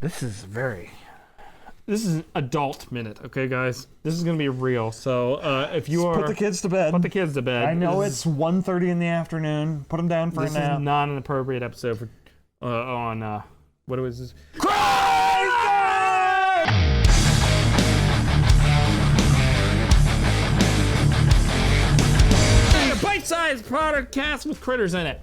This is an adult minute, okay, guys? This is gonna be real. So if you are put the kids to bed. put the kids to bed. I know it's 1:30 in the afternoon. Put them down for a This nap. is not an appropriate episode for on what was this? A bite-sized podcast with critters in it.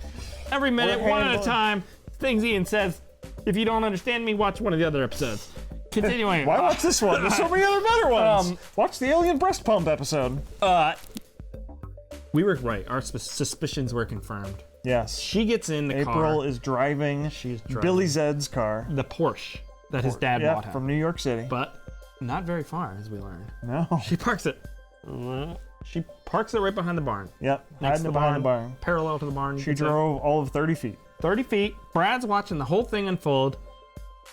Every minute, one at a time. Things Ian says. If you don't understand me, watch one of the other episodes. Continuing. Why watch this one? There's so many other better ones. Watch the alien breast pump episode. We were right. Our suspicions were confirmed. Yes. She gets in the car. April is driving. She's driving Billy Zed's car. the Porsche that his dad bought him. From New York City. But not very far, as we learned. No. She parks it. She parks it right behind the barn. Yep. Next to the behind barn, the barn. parallel to the barn. She drove all of 30 feet. 30 feet. Brad's watching the whole thing unfold.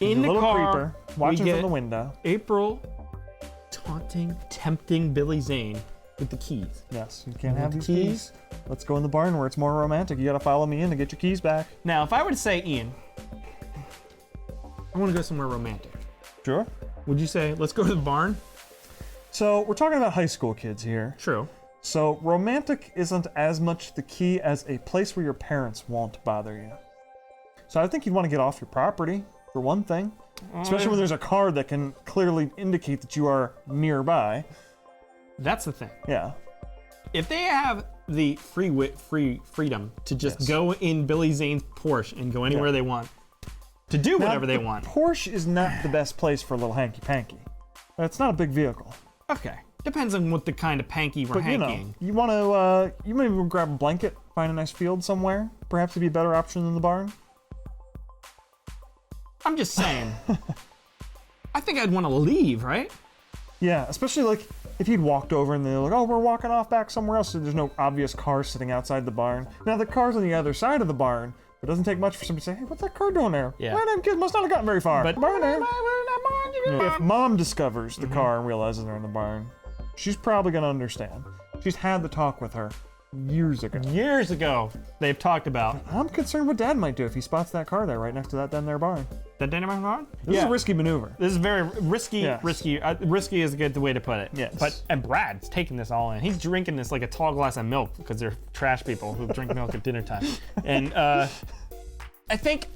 In a the little car, creeper, watching we from get the window. April taunting, tempting Billy Zane with the keys. Yes, you can't have these keys. keys. Let's go in the barn where it's more romantic. You gotta follow me in to get your keys back. Now, if I were to say, Ian, I want to go somewhere romantic, Sure. would you say, let's go to the barn? So we're talking about high school kids here. True. So romantic isn't as much the key as a place where your parents won't bother you. So I think you'd want to get off your property, for one thing. Especially when there's a car that can clearly indicate that you are nearby. That's the thing. Yeah. If they have the freedom to just Yes. go in Billy Zane's Porsche and go anywhere they want, to do whatever they want. Porsche is not the best place for a little hanky-panky. It's not a big vehicle. Okay. Depends on what the kind of panky we're But you know, hankying. you want to, you maybe grab a blanket, find a nice field somewhere. Perhaps it'd be a better option than the barn. I'm just saying. I think I'd want to leave, right? Yeah, especially like if you'd walked over and they're like, oh, we're walking off back somewhere else, so there's no obvious car sitting outside the barn. Now the car's on the other side of the barn, but it doesn't take much for somebody to say, hey, what's that car doing there? Yeah. Well, them kids must not have gotten very far. But Barn there. If mom discovers the car and realizes they're in the barn, she's probably going to understand. She's had the talk with her years ago. Years ago, they've talked about I'm concerned what dad might do if he spots that car there right next to that then their barn. the dynamite barn. This is a risky maneuver. This is very risky. Yes. Risky. Risky is a good way to put it. Yes. And Brad's taking this all in. He's drinking this like a tall glass of milk because they're trash people who drink milk at dinner time. And I think,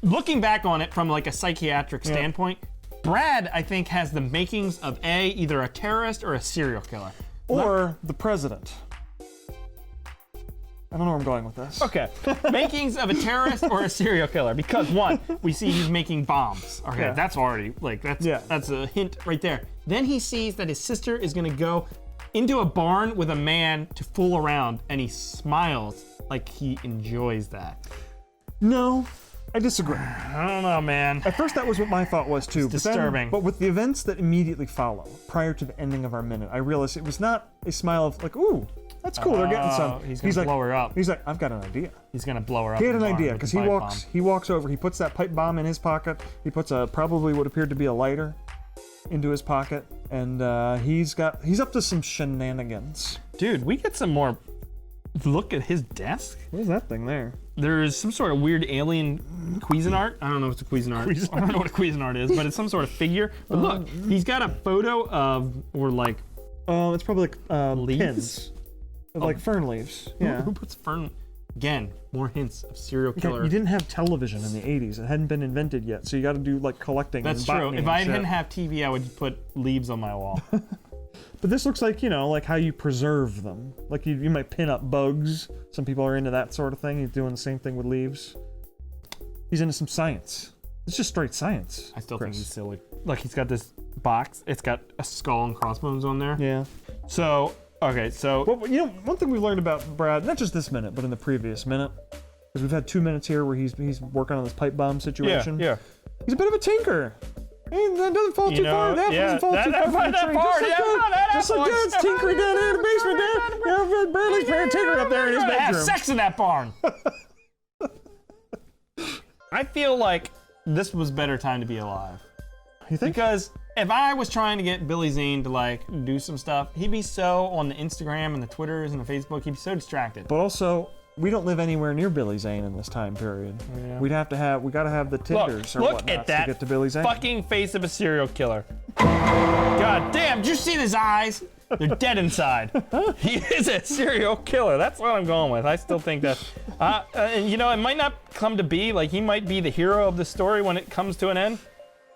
looking back on it from like a psychiatric standpoint, Brad, I think, has the makings of either a terrorist or a serial killer. Or the president. I don't know where I'm going with this. Okay. Makings of a terrorist or a serial killer. Because one, we see he's making bombs. Okay, Yeah. that's already that's a hint right there. Then he sees that his sister is gonna go into a barn with a man to fool around, and he smiles like he enjoys that. No, I disagree. I don't know, man. At first, that was what my thought was too. It's but then- disturbing. But with the events that immediately follow, prior to the ending of our minute, I realized it was not a smile of like, ooh, that's cool, they're getting some. He's gonna blow her up. He's like, I've got an idea. He's gonna blow her up. He had in an the barn idea with because the pipe bomb. he walks over, he puts that pipe bomb in his pocket, he puts probably what appeared to be a lighter into his pocket, and he's up to some shenanigans. Dude, we get some more. Look at his desk. What is that thing there? There's some sort of weird alien Cuisinart. I don't know if it's a Cuisinart. I don't know what a Cuisinart is, but it's some sort of figure. But look, he's got a photo of, or like, It's probably like leaves? pins. Like fern leaves. Yeah. Who puts fern? Again, more hints of serial killer. You didn't have television in the 80s. It hadn't been invented yet, so you got to do like collecting. That's and true. botany If and I shit. didn't have TV, I would put leaves on my wall. But this looks like, like how you preserve them. Like you might pin up bugs. Some people are into that sort of thing. He's doing the same thing with leaves. He's into some science. It's just straight science. I still Chris. think he's silly. Like, he's got this box. It's got a skull and crossbones on there. Yeah. So, okay, so... Well, one thing we learned about Brad, not just this minute, but in the previous minute, because we've had 2 minutes here where he's working on this pipe bomb situation. Yeah. He's a bit of a tinker. That doesn't fall too far. That doesn't fall too far. From the tree. Just like Dad's tinkering down there in the basement there. Bradley's playing tinker up there in his Have bedroom. sex in that barn. I feel like this was better time to be alive. You think? Because if I was trying to get Billy Zane to like do some stuff, he'd be so on the Instagram and the Twitters and the Facebook, he'd be so distracted. But also, we don't live anywhere near Billy Zane in this time period. Yeah. We gotta have the Tinders or Look whatnot at that to get to Billy Zane. fucking face of a serial killer. God damn, did you see his eyes? They're dead inside. He is a serial killer. That's what I'm going with. I still think that, and you know, it might not come to be, like he might be the hero of the story when it comes to an end,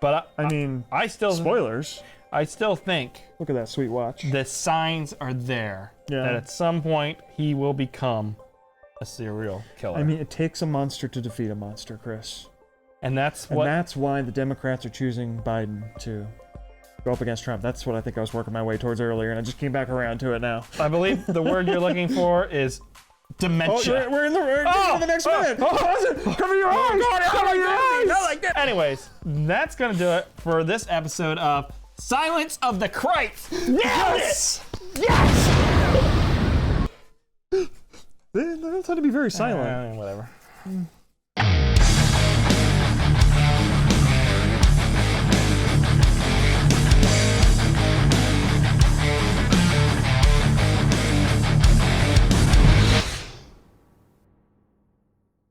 but I mean, I still, spoilers. I still think Look at that sweet watch. the signs are there that at some point he will become a serial killer. I mean, it takes a monster to defeat a monster, Chris. and that's And what, that's why the Democrats are choosing Biden to go up against Trump. That's what I think I was working my way towards earlier, and I just came back around to it now. I believe the word you're looking for is dementia. We're in the next minute. Cover your eyes. Cover your eyes. Not like that. Anyways, that's gonna do it for this episode of Silence of the Crites. Yes! Yes! They don't tend to be very silent. Whatever.